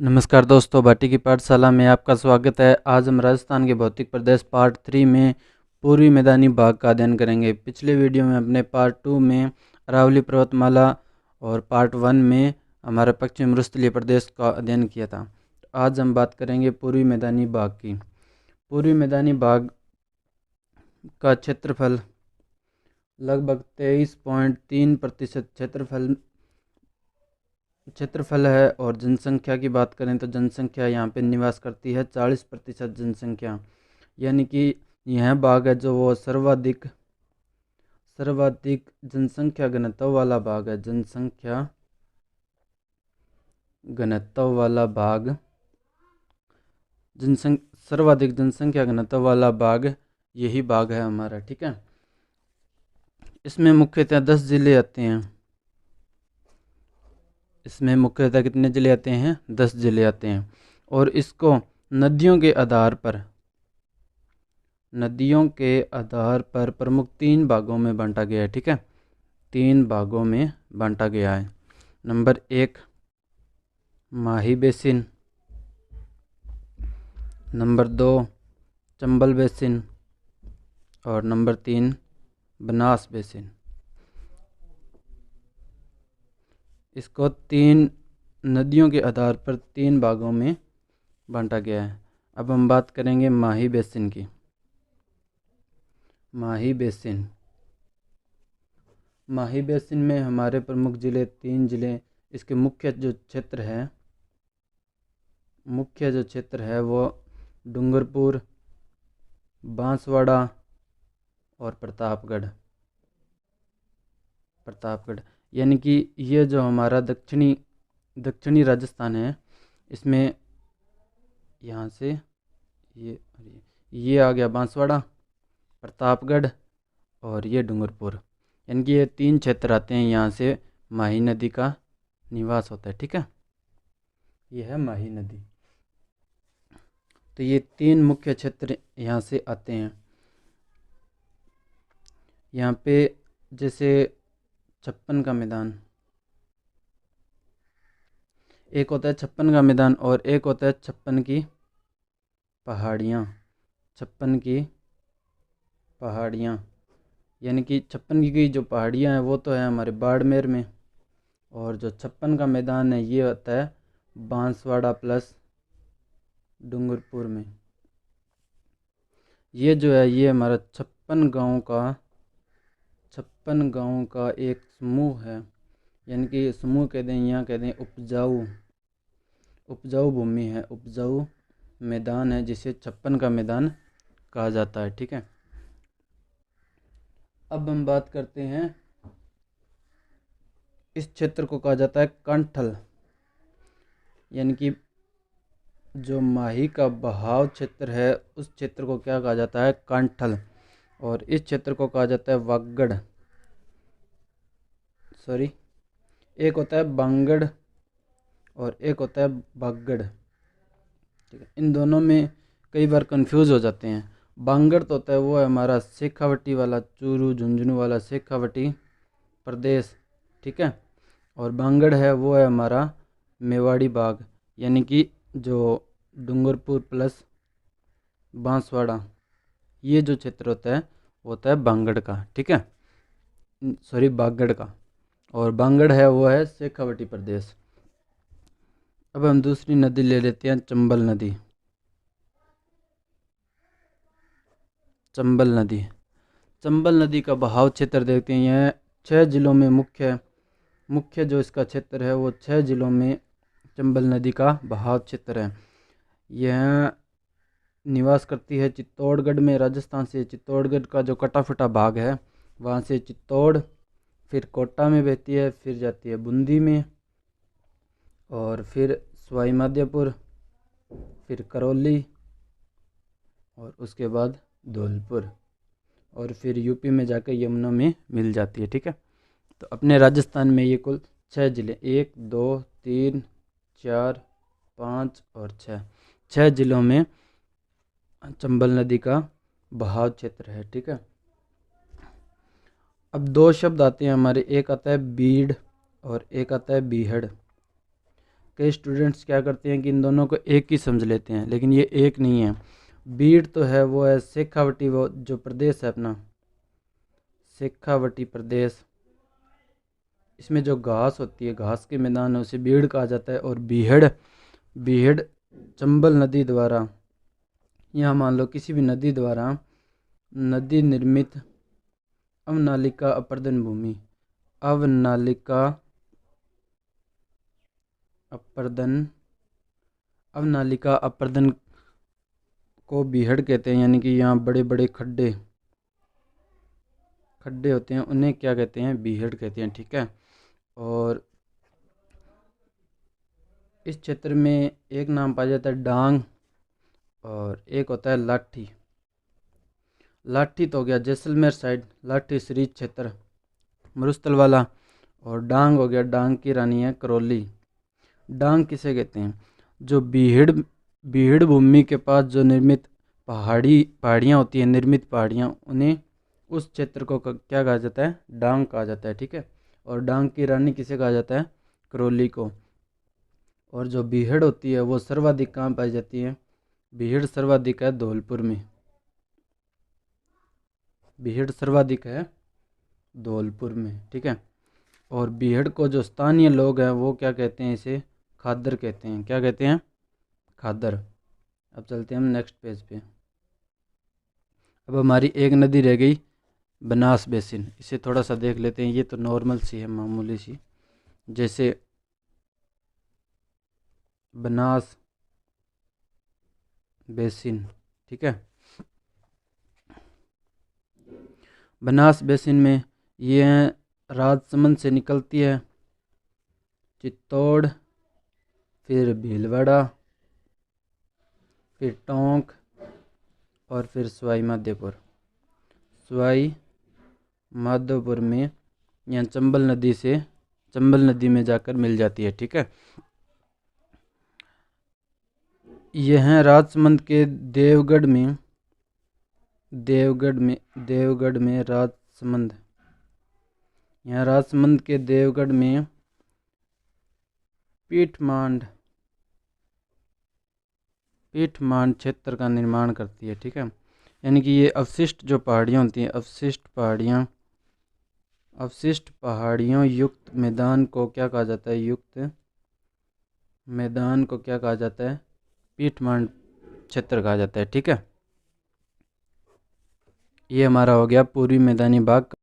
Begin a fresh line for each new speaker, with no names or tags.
नमस्कार दोस्तों, भाटी की पाठशाला में आपका स्वागत है। आज हम राजस्थान के भौतिक प्रदेश पार्ट 3 में पूर्वी मैदानी भाग का अध्ययन करेंगे। पिछले वीडियो में अपने पार्ट 2 में अरावली पर्वतमाला और पार्ट 1 में हमारे पश्चिम मरुस्थलीय प्रदेश का अध्ययन किया था। आज हम बात करेंगे पूर्वी मैदानी भाग की। पूर्वी मैदानी भाग का क्षेत्रफल लगभग 23.3% क्षेत्रफल है। और जनसंख्या की बात करें तो जनसंख्या यहाँ पे निवास करती है 40% जनसंख्या, यानी कि यह भाग है जो वो सर्वाधिक जनसंख्या घनत्व वाला भाग है। जनसंख्या घनत्व वाला भाग सर्वाधिक जनसंख्या घनत्व वाला भाग यही भाग है हमारा, ठीक है। इसमें मुख्यतः 10 जिले आते हैं। इसमें मुख्यतः कितने जिले आते हैं? 10 जिले आते हैं। और इसको नदियों के आधार पर प्रमुख 3 भागों में बांटा गया है, ठीक है। 3 भागों में बांटा गया है। नंबर 1 माही बेसिन, नंबर 2 चंबल बेसिन और नंबर 3 बनास बेसिन। इसको 3 नदियों के आधार पर 3 भागों में बांटा गया है। अब हम बात करेंगे माही बेसिन की। माही बेसिन में हमारे प्रमुख जिले 3 जिले। इसके मुख्य जो क्षेत्र है वो डूंगरपुर, बांसवाड़ा और प्रतापगढ़। यानी कि ये जो हमारा दक्षिणी राजस्थान है, इसमें यहाँ से ये आ गया बांसवाड़ा, प्रतापगढ़ और ये डूंगरपुर, यानी कि ये 3 क्षेत्र आते हैं। यहाँ से माही नदी का निवास होता है, ठीक है। ये है माही नदी। तो ये 3 मुख्य क्षेत्र यहाँ से आते हैं। यहाँ पे जैसे 56 का मैदान, एक होता है 56 का मैदान और एक होता है 56 की पहाड़ियाँ। 56 की पहाड़ियाँ यानी कि 56 की जो पहाड़ियाँ हैं वो तो है हमारे बाड़मेर में, और जो 56 का मैदान है ये होता है बांसवाड़ा प्लस डूंगरपुर में। ये जो है ये हमारा 56 गाँव का एक समूह है, यानी कि समूह कहते हैं, यहाँ कहते हैं उपजाऊ भूमि है, उपजाऊ मैदान है, जिसे 56 का मैदान कहा जाता है, ठीक है। अब हम बात करते हैं, इस क्षेत्र को कहा जाता है कंठल, यानी कि जो माही का बहाव क्षेत्र है उस क्षेत्र को क्या कहा जाता है? कंठल। और इस क्षेत्र को कहा जाता है वागड़, एक होता है बांगड़ और एक होता है बागड़, ठीक है। इन दोनों में कई बार कंफ्यूज हो जाते हैं। बांगड़ तो होता है वो है हमारा शेखावटी वाला, चूरू झुंझुनू वाला शेखावटी प्रदेश, ठीक है। और बांगड़ है वो है हमारा मेवाड़ी बाग, यानी कि जो डूंगरपुर प्लस बांसवाड़ा, ये जो क्षेत्र होता है वो होता है बांगड़ का, ठीक है। बागड़ का। और बांगड़ है वो है शेखावटी प्रदेश। अब हम दूसरी नदी ले लेते हैं, चंबल नदी। चंबल नदी का बहाव क्षेत्र देखते हैं। यह 6 जिलों में मुख्य जो इसका क्षेत्र है वो 6 जिलों में चंबल नदी का बहाव क्षेत्र है। यह निवास करती है चित्तौड़गढ़ में। राजस्थान से चित्तौड़गढ़ का जो कटा फटा भाग है वहाँ से चित्तौड़, फिर कोटा में बहती है, फिर जाती है बूंदी में, और फिर सवाई माधोपुर, फिर करौली और उसके बाद धौलपुर, और फिर यूपी में जाकर यमुना में मिल जाती है, ठीक है। तो अपने राजस्थान में ये कुल 6 जिले, 1 2 3 4 5 और 6 जिलों में चंबल नदी का बहाव क्षेत्र है, ठीक है। अब 2 शब्द आते हैं हमारे, एक आता है बीड़ और एक आता है बीहड़। कई स्टूडेंट्स क्या करते हैं कि इन दोनों को एक ही समझ लेते हैं, लेकिन ये एक नहीं है। बीड तो है वो है शेखावटी, वो जो प्रदेश है अपना शेखावटी प्रदेश, इसमें जो घास होती है, घास के मैदान है, उसे बीड़ कहा जाता है। और बीहड़, बीहड़ चंबल नदी द्वारा, यहाँ मान लो किसी भी नदी द्वारा नदी निर्मित अवनालिका अपर्दन भूमि, अवनालिका अपर्दन, अवनालिका अपर्दन को बीहड़ कहते हैं। यानी कि यहाँ बड़े बड़े खड्डे खड्डे होते हैं, उन्हें क्या कहते हैं, बीहड़ कहते हैं। ठीक है। और इस क्षेत्र में एक नाम पाया जाता है डांग, और एक होता है लाठी। लाठी तो हो गया जैसलमेर साइड, लाठी सीरीज क्षेत्र मरुस्थल वाला, और डांग हो गया, डांग की रानी है करौली। डांग किसे कहते हैं, जो बीहड़, बीहड़ भूमि के पास जो निर्मित पहाड़ियाँ होती हैं, निर्मित पहाड़ियाँ, उन्हें उस क्षेत्र को क्या कहा जाता है, डांग कहा जाता है। ठीक है। और डांग की रानी किसे कहा जाता है, करौली को। और जो बीहड़ होती है वो सर्वाधिक कहाँ पाई जाती है, बीहड़ सर्वाधिक है धौलपुर में, बीहड़ सर्वाधिक है धौलपुर में। ठीक है। और बीहड़ को जो स्थानीय लोग हैं वो क्या कहते हैं, इसे खादर कहते हैं। क्या कहते हैं, खादर। अब चलते हैं हम नेक्स्ट पेज पे। अब हमारी एक नदी रह गई बनास बेसिन, इसे थोड़ा सा देख लेते हैं। ये तो नॉर्मल सी है, मामूली सी, जैसे बनास बेसिन। ठीक है। बनास बेसिन में ये राजसमंद से निकलती है, चित्तौड़, फिर भीलवाड़ा, फिर टोंक, और फिर सवाई माधोपुर। सवाई माधोपुर में यहाँ चंबल नदी से, चंबल नदी में जाकर मिल जाती है। ठीक है। यह राजसमंद के देवगढ़ में, देवगढ़ में राजसमंद, यहाँ राजसमंद के देवगढ़ में पीठमांड क्षेत्र का निर्माण करती है। ठीक है। यानी कि ये अवशिष्ट जो पहाड़ियाँ होती हैं, अवशिष्ट पहाड़ियों युक्त मैदान को क्या कहा जाता है, युक्त मैदान को क्या कहा जाता है, पीठमांड क्षेत्र कहा जाता है। ठीक है। ये हमारा हो गया पूर्वी मैदानी भाग।